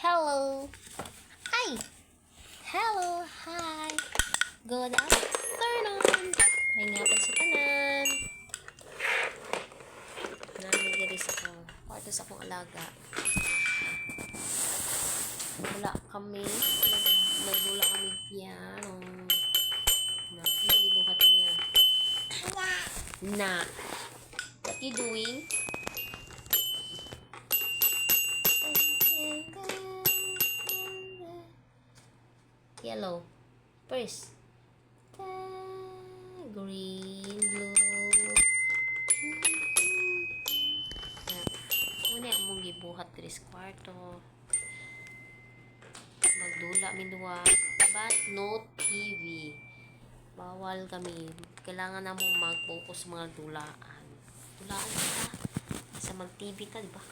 Hello. Hi. Hello. Hi. Good afternoon. May ngapon sa tanan. Nami sa ko. Kwarto sa akong alaga. Wala kami. Nagdula kami piano. Hindi buhat niya. Na. What you doing? Yellow. First. Green, blue. Una among gibuhat tres kwarto. Magdula minduwa. But no TV. Bawal kami. Kailangan na mong mag-focus mga dulaan. Dulaan ka. Sa mag-TV ka, di ba?